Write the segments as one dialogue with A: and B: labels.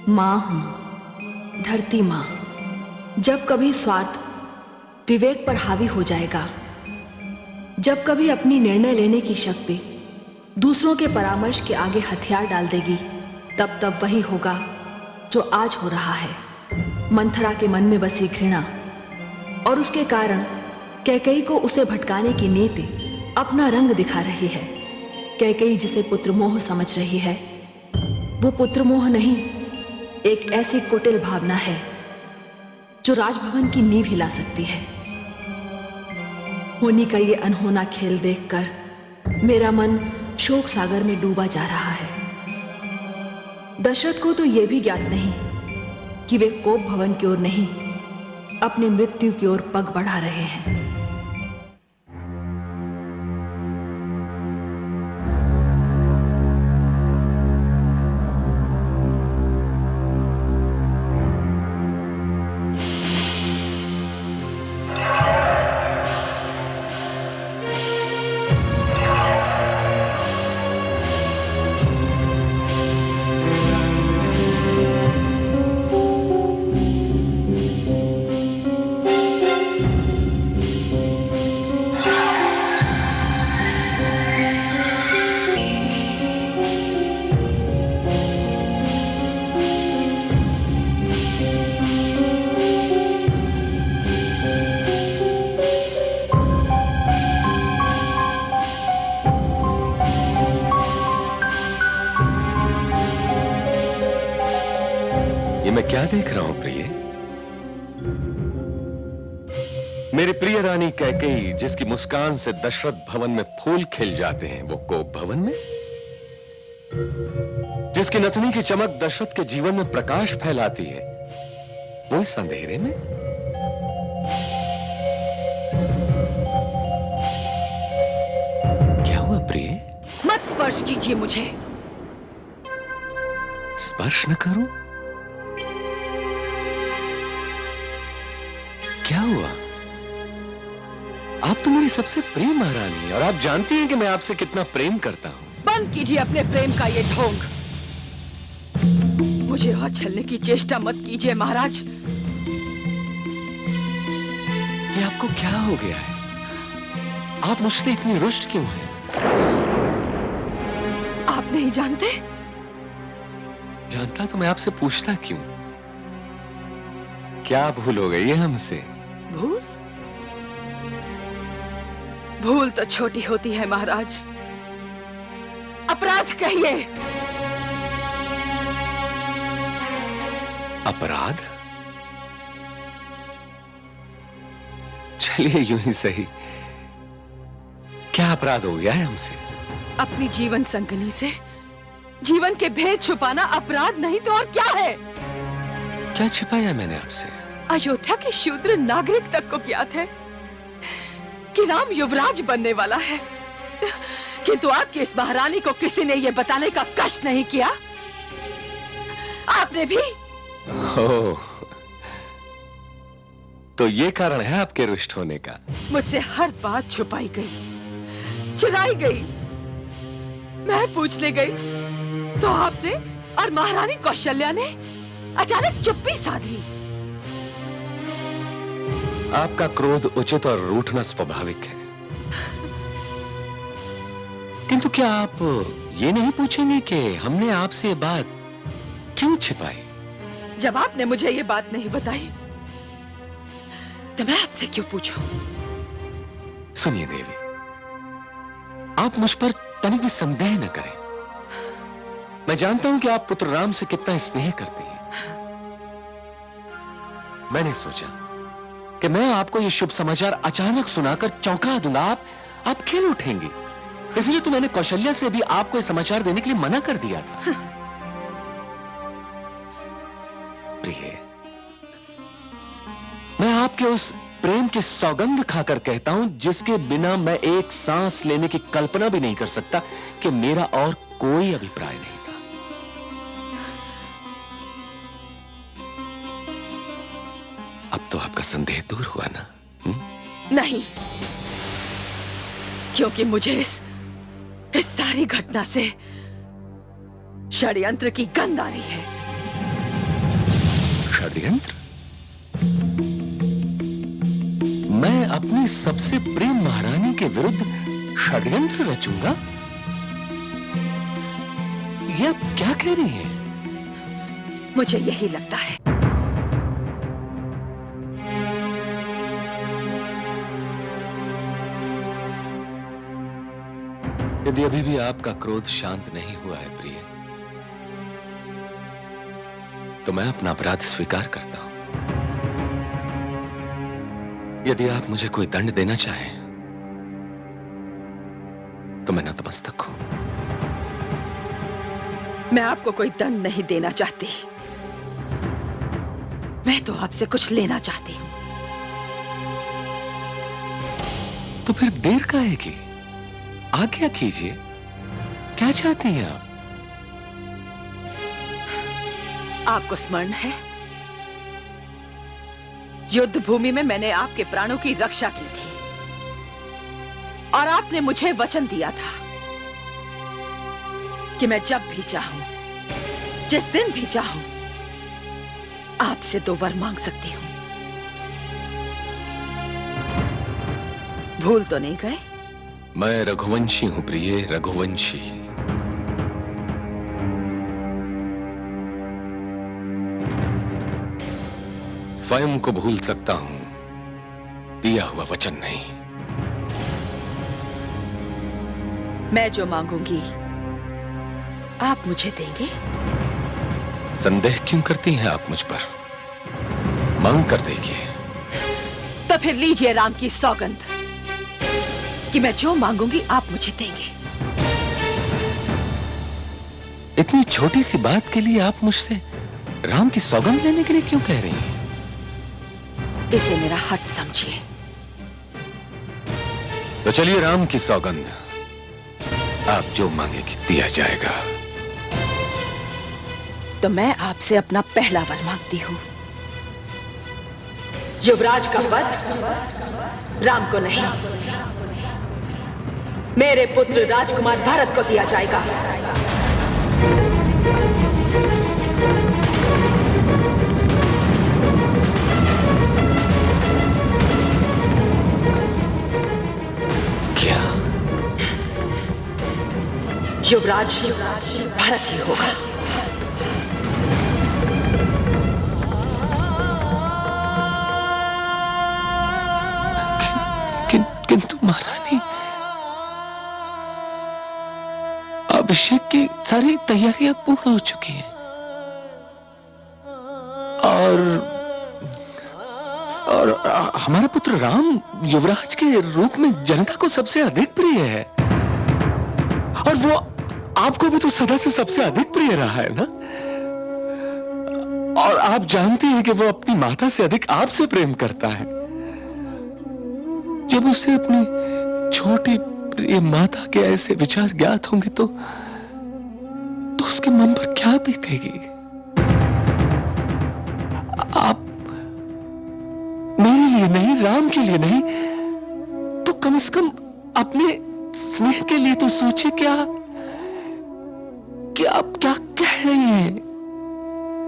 A: माँ हूं, धरती माँ। जब कभी स्वार्थ विवेक पर हावी हो जाएगा, जब कभी अपनी निर्णय लेने की शक्ति दूसरों के परामर्श के आगे हथियार डाल देगी, तब वही होगा जो आज हो रहा है। मंथरा के मन में बसी घृणा और उसके कारण कैकेयी को उसे भटकाने की नीति अपना रंग दिखा रही है। कैकेयी जिसे पुत्रमोह समझ रही है, वो पुत्रमोह नहीं, एक ऐसी कुटिल भावना है जो राजभवन की नींव हिला सकती है। होनी का ये अनहोना खेल देखकर मेरा मन शोक सागर में डूबा जा रहा है। दशरथ को तो यह भी ज्ञात नहीं कि वे कोप भवन की ओर नहीं, अपने मृत्यु की ओर पग बढ़ा रहे हैं।
B: मैं क्या देख रहा हूं प्रिय? मेरी प्रिय रानी कैकेयी, जिसकी मुस्कान से दशरथ भवन में फूल खिल जाते हैं, वो कोप भवन में? जिसकी नथनी की चमक दशरथ के जीवन में प्रकाश फैलाती है, वो इस अंधेरे में? क्या हुआ प्रिय?
A: मत स्पर्श कीजिए मुझे।
B: स्पर्श न करूं? क्या हुआ? आप तो मेरी सबसे प्रिय महारानी हैं और आप जानती हैं कि मैं आपसे कितना प्रेम करता हूं।
A: बंद कीजिए अपने प्रेम का ये ढोंग। मुझे और छलने की चेष्टा मत कीजिए महाराज।
B: ये आपको क्या हो गया है? आप मुझसे इतनी रुष्ट क्यों हैं?
A: आप नहीं जानते?
B: जानता तो मैं आपसे पूछता क्यों? क्या भूल हो गई है हमसे?
A: भूल? भूल तो छोटी होती है महाराज। अपराध कहिए।
B: अपराध? चलिए यूं ही सही। क्या अपराध हो गया है हमसे?
A: अपनी जीवन संगनी से जीवन के भेद छुपाना अपराध नहीं तो और क्या है?
B: क्या छिपाया मैंने आपसे?
A: अयोध्या के शूद्र नागरिक तक को ज्ञात है कि राम युवराज बनने वाला है, किंतु आपकी इस महारानी को किसी ने यह बताने का कष्ट नहीं किया। आपने भी?
B: ओह, तो ये कारण है आपके रुष्ट होने का?
A: मुझसे हर बात छुपाई गई, चुराई गई। मैं पूछने गई तो आपने और महारानी कौशल्या ने अचानक चुप्पी साध ली।
B: आपका क्रोध उचित और रूठना स्वाभाविक है, किंतु क्या आप ये नहीं पूछेंगे कि हमने आपसे ये बात क्यों छिपाई?
A: जब आपने मुझे ये बात नहीं बताई तो मैं आपसे क्यों पूछूं?
B: सुनिए देवी, आप मुझ पर तनिक भी संदेह न करें। मैं जानता हूं कि आप पुत्र राम से कितना स्नेह करती हैं। मैंने सोचा कि मैं आपको ये शुभ समाचार अचानक सुनाकर चौंका दूंगा, आप खेल उठेंगी। इसलिए तो मैंने कौशल्या से भी आपको ये समाचार देने के लिए मना कर दिया था। प्रिय, मैं आपके उस प्रेम की सौगंध खाकर कहता हूं जिसके बिना मैं एक सांस लेने की कल्पना भी नहीं कर सकता कि मेरा और कोई अभिप्राय नहीं था। अब तो आपका संदेह दूर हुआ ना?
A: नहीं, क्योंकि मुझे इस सारी घटना से षड्यंत्र की गंध आ रही है।
B: षड्यंत्र? मैं अपनी सबसे प्रेम महारानी के विरुद्ध षड्यंत्र रचूंगा? ये आप क्या कह रही हैं?
A: मुझे यही लगता है।
B: यदि अभी भी आपका क्रोध शांत नहीं हुआ है प्रिय, तो मैं अपना अपराध स्वीकार करता हूं। यदि आप मुझे कोई दंड देना चाहें, तो मैं नतमस्तक हूं।
A: मैं आपको कोई दंड नहीं देना चाहती। मैं तो आपसे कुछ लेना चाहती हूं।
B: तो फिर देर काहे की? आज्ञा कीजिए, क्या चाहती हैं आप?
A: आपको स्मरण है, युद्ध भूमि में मैंने आपके प्राणों की रक्षा की थी और आपने मुझे वचन दिया था कि मैं जब भी चाहूं, जिस दिन भी चाहूं, आपसे 2 वर मांग सकती हूं। भूल तो नहीं गए?
B: मैं रघुवंशी हूं प्रिय, रघुवंशी। स्वयं को भूल सकता हूं, दिया हुआ वचन नहीं।
A: मैं जो मांगूंगी आप मुझे देंगे?
B: संदेह क्यों करती हैं आप मुझ पर? मांग कर देखिए।
A: तो फिर लीजिए राम की सौगंध कि मैं जो मांगूंगी आप मुझे देंगे।
B: इतनी छोटी सी बात के लिए आप मुझसे राम की सौगंध लेने के लिए क्यों कह रही हैं?
A: इसे मेरा हट समझिए।
B: तो चलिए, राम की सौगंध, आप जो मांगेगी दिया जाएगा।
A: तो मैं आपसे अपना पहला वर मांगती हूं। युवराज का वध राम को नहीं, मेरे पुत्र राजकुमार भरत को दिया जाएगा।
B: क्या?
A: युवराज भरत ही होगा।
B: किंतु महारानी, अभिषेक की सारी तैयारियां पूर्ण हो चुकी हैं और हमारा पुत्र राम युवराज के रूप में जनता को सबसे अधिक प्रिय है, और वो आपको भी तो सदा से सबसे अधिक प्रिय रहा है ना? और आप जानती हैं कि वो अपनी माता से अधिक आपसे प्रेम करता है। जब उसे अपनी छोटी प्रिय माता के ऐसे विचार ज्ञात होंगे तो उसके मन पर क्या बीतेगी? आप मेरे लिए नहीं, राम के लिए नहीं, तो कम से कम अपने स्नेह के लिए तो सोचिए क्या कि आप क्या कह रही हैं,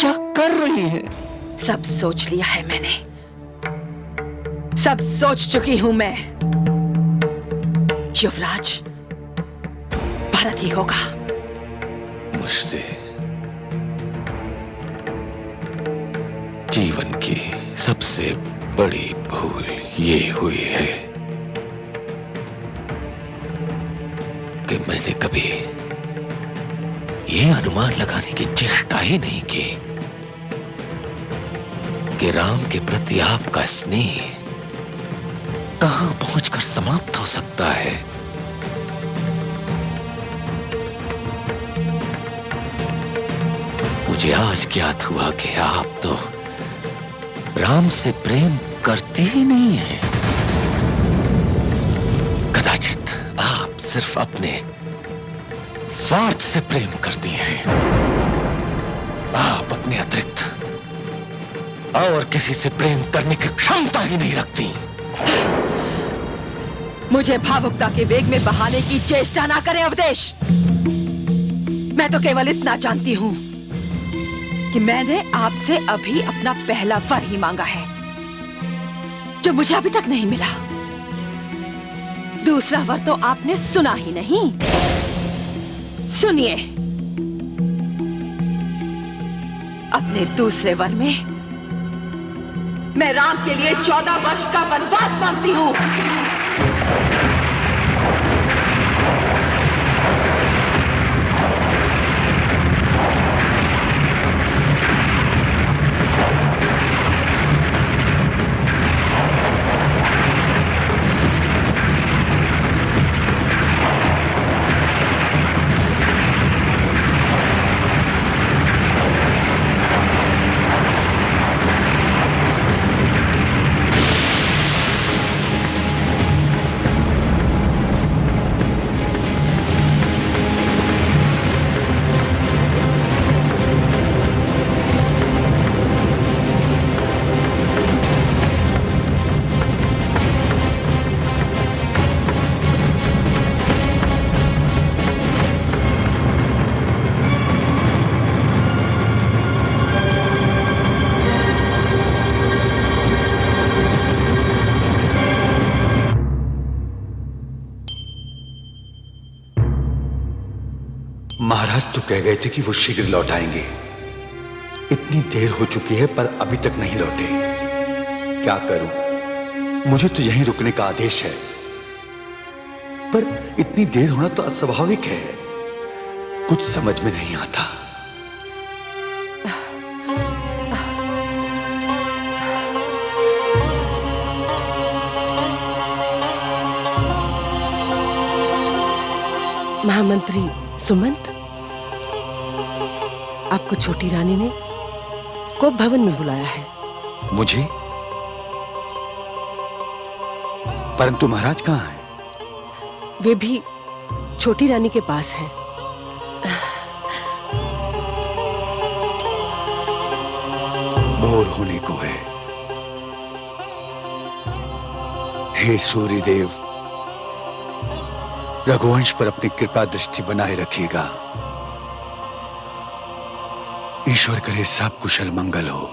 B: क्या कर रही हैं?
A: सब सोच लिया है मैंने, सब सोच चुकी हूं मैं। युवराज भरत ही होगा।
B: मुझसे जीवन की सबसे बड़ी भूल ये हुई है कि मैंने कभी ये अनुमान लगाने की चेष्टा ही नहीं की कि राम के प्रति आपका स्नेह कहां पहुंचकर समाप्त हो सकता है। मुझे आज ज्ञात हुआ कि आप तो राम से प्रेम करते ही नहीं हैं। कदाचित आप सिर्फ अपने स्वार्थ से प्रेम करती हैं। आप अपने अतिरिक्त और किसी से प्रेम करने की क्षमता ही नहीं रखती।
A: मुझे भावुकता के वेग में बहाने की चेष्टा ना करें अवधेश। मैं तो केवल इतना जानती हूं
C: कि मैंने आपसे अभी अपना पहला वर ही मांगा है, जो मुझे अभी तक नहीं मिला। दूसरा वर तो आपने सुना ही नहीं। सुनिए, अपने दूसरे वर में मैं राम के लिए 14 वर्ष का वनवास मांगती हूं।
D: महाराज तो कह गए थे कि वो शीघ्र लौट आएंगे। इतनी देर हो चुकी है पर अभी तक नहीं लौटे। क्या करूं? मुझे तो यहीं रुकने का आदेश है, पर इतनी देर होना तो अस्वाभाविक है। कुछ समझ में नहीं आता।
E: महामंत्री सुमंत, आपको छोटी रानी ने कोप भवन में बुलाया है।
D: मुझे? परंतु महाराज कहाँ हैं?
E: वे भी छोटी रानी के पास हैं।
D: भोर होने को है। हे सूर्यदेव, रघुवंश पर अपनी कृपा दृष्टि बनाए रखिएगा। ईश्वर करे सब कुशल मंगल हो।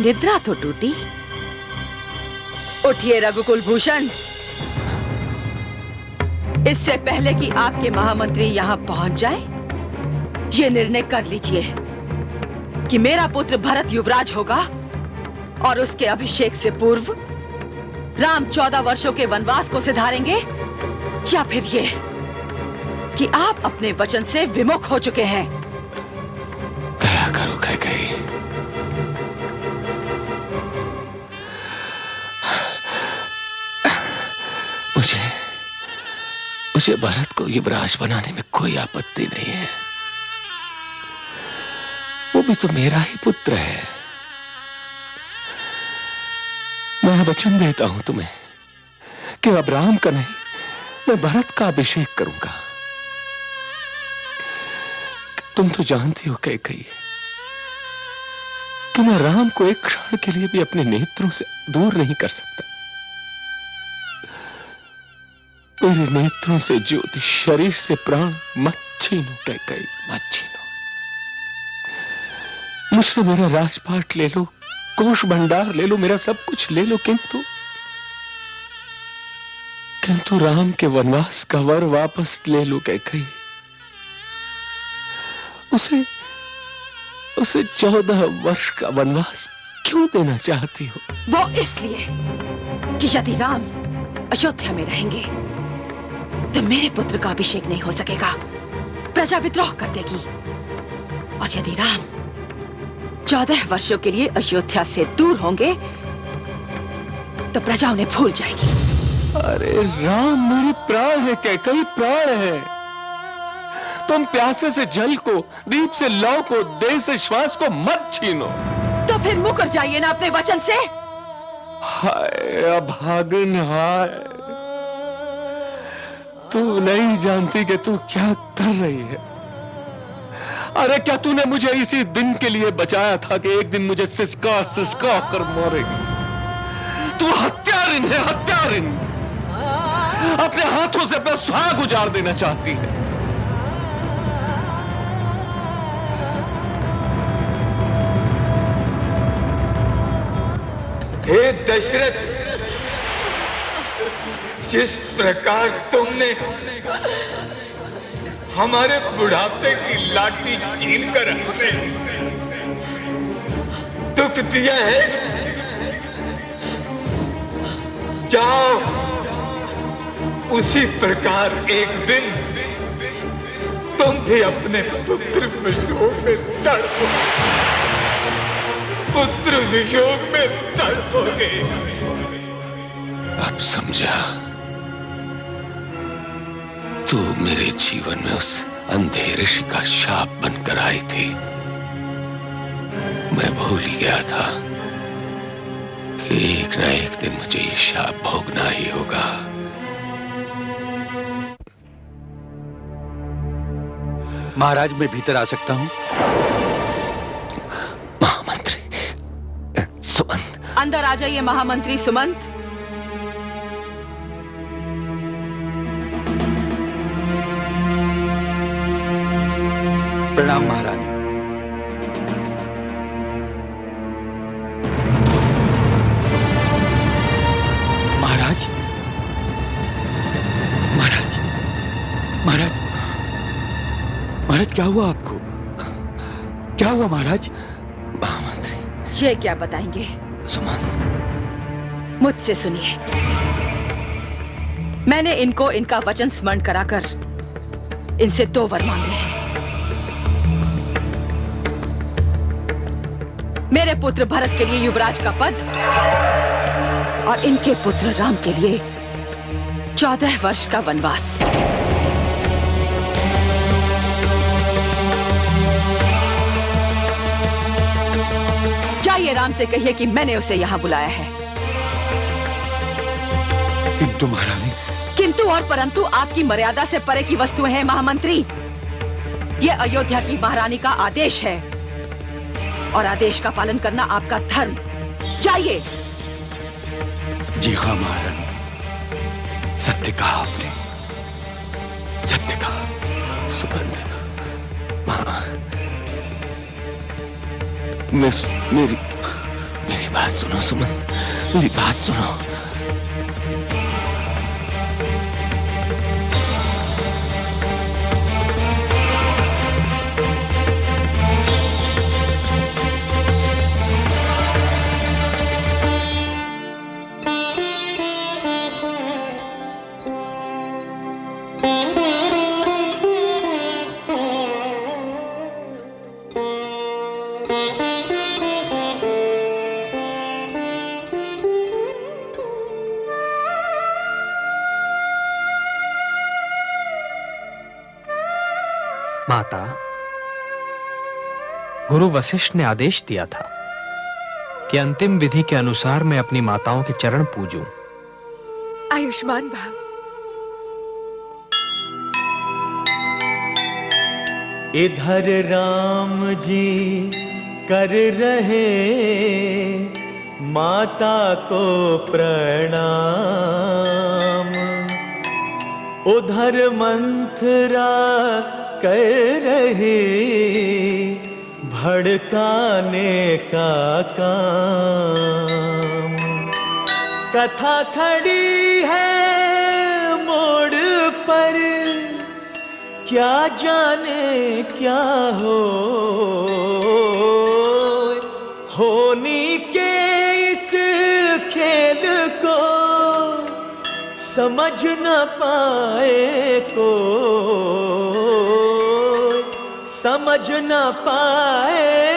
C: निद्रा तो टूटी। उठिए रघुकुल भूषण। इससे पहले कि आपके महामंत्री यहां पहुंच जाए, ये निर्णय कर लीजिए कि मेरा पुत्र भरत युवराज होगा और उसके अभिषेक से पूर्व राम 14 वर्षों के वनवास को सिधारेंगे, या फिर ये कि आप अपने वचन से विमुख हो चुके हैं।
B: दया करो कैकेयी। मुझे भरत को युवराज बनाने में कोई आपत्ति नहीं है। वो भी तो मेरा ही पुत्र है। मैं वचन देता हूं तुम्हें कि अब राम का नहीं, मैं भरत का अभिषेक करूंगा। तुम तो जानती हो कैकेयी कि मैं राम को एक क्षण के लिए भी अपने नेत्रों से दूर नहीं कर सकता। मेरे नेत्रों से ज्योति, शरीर से प्राण मत छीनो कैकेयी, मत छीनो। मुझसे मेरा राजपाट ले लो, कोष भंडार ले लो, मेरा सब कुछ ले लो, किंतु राम के वनवास का वर वापस ले लो कैकेयी। उसे 14 वर्ष का वनवास क्यों देना चाहती हो?
C: वो इसलिए कि यदि राम अयोध्या में रहेंगे तो मेरे पुत्र का अभिषेक नहीं हो सकेगा, प्रजा विद्रोह कर देगी। और यदि राम 14 वर्षों के लिए अयोध्या से दूर होंगे तो प्रजा उन्हें भूल जाएगी।
B: अरे राम, मेरे प्राण है, कैकेयी प्राण है। तुम प्यासे से जल को, दीप से लौ को, देह से श्वास को मत छीनो।
C: तो फिर मुकर जाइए ना अपने वचन से।
B: हाय अभागन, हाय, तू नहीं जानती कि तू क्या कर रही है। अरे क्या तूने मुझे इसी दिन के लिए बचाया था कि एक दिन मुझे सिसका सिसका कर मारेगी। तू हत्यारिन है, हत्यारिन। अपने हाथों से अपना सुहाग उजाड़ देना चाहती है।
D: हे दशरथ, जिस प्रकार तुमने हमारे बुढ़ापे की लाठी छीन कर हमें दुख दिया है, जाओ उसी प्रकार एक दिन तुम भी अपने पुत्र वियोग में तड़पो, पुत्र वियोग में तड़पोगे।
B: अब समझा, तू मेरे जीवन में उस अंधे ऋषि का शाप बनकर आई थी। मैं भूल ही गया था कि एक ना एक दिन मुझे ये शाप भोगना ही होगा।
D: महाराज, मैं भीतर आ सकता हूं?
B: महामंत्री सुमंत।
C: अंदर आ जाइए महामंत्री सुमंत।
D: प्रणाम महारानी। महाराज, महाराज, महाराज, महाराज, क्या हुआ आपको? क्या हुआ महाराज?
B: महामंत्री।
C: ये क्या बताएंगे?
B: सुमंत,
C: मुझसे सुनिए। मैंने इनको इनका वचन स्मरण कराकर इनसे 2 वर मांगे हैं। मेरे पुत्र भरत के लिए युवराज का पद और इनके पुत्र राम के लिए 14 वर्ष का वनवास। जाइए राम से कहिए कि मैंने उसे यहां बुलाया है।
D: किंतु महारानी।
C: किंतु और परंतु आपकी मर्यादा से परे की वस्तुएं हैं महामंत्री। यह अयोध्या की महारानी का आदेश है और आदेश का पालन करना आपका धर्म। जाइए।
D: जी हाँ महारानी, सत्य कहा आपने, सत्य कहा।
B: सुमंत, मेरी बात सुनो सुमंत, मेरी बात सुनो।
F: माता, गुरु वशिष्ठ ने आदेश दिया था कि अंतिम विधि के अनुसार मैं अपनी माताओं के चरण पूजूं।
E: आयुष्मान भव।
G: इधर राम जी कर रहे माता को प्रणाम, उधर मंथरा कर रही भड़काने का काम। कथा खड़ी है मोड़ पर, क्या जाने क्या होनी के इस खेल को समझ न पाए समझ न पाए